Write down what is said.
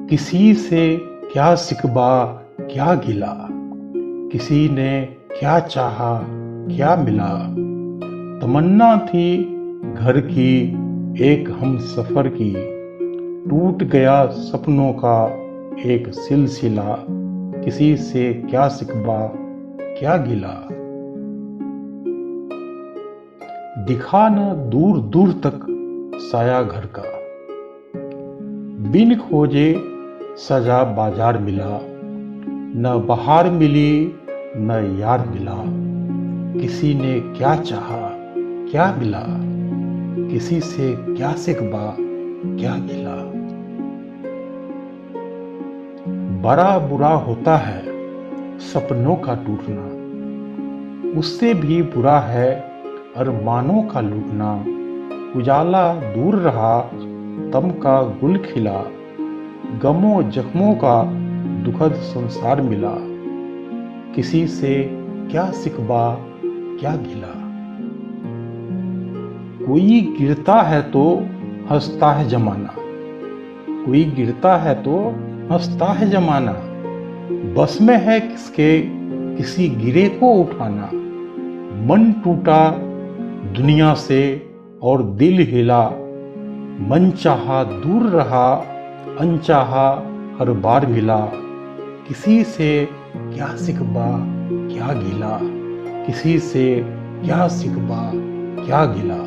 किसी से क्या सिकवा क्या गिला, किसी ने क्या चाहा क्या मिला। तमन्ना थी घर की एक हम सफर की, टूट गया सपनों का एक सिलसिला। किसी से क्या सिकवा क्या गिला। दिखा न दूर दूर तक साया घर का, बिन खोजे सजा बाजार मिला। न बहार मिली न यार मिला, किसी ने क्या चाहा क्या मिला। किसी से क्या सिकवा क्या गिला। बड़ा बुरा होता है सपनों का टूटना, उससे भी बुरा है अरमानों का लूटना। उजाला दूर रहा तम का गुल खिला, गमों जख्मों का दुखद संसार मिला। किसी से क्या सिकवा क्या गिला। कोई गिरता है तो हंसता है जमाना, कोई गिरता है तो हंसता है जमाना। बस में है किसके किसी गिरे को उठाना। मन टूटा दुनिया से और दिल हिला, मन चाहा दूर रहा अनचाहा हर बार मिला। किसी से क्या सिकवा क्या गिला, किसी से क्या सिकवा क्या गिला।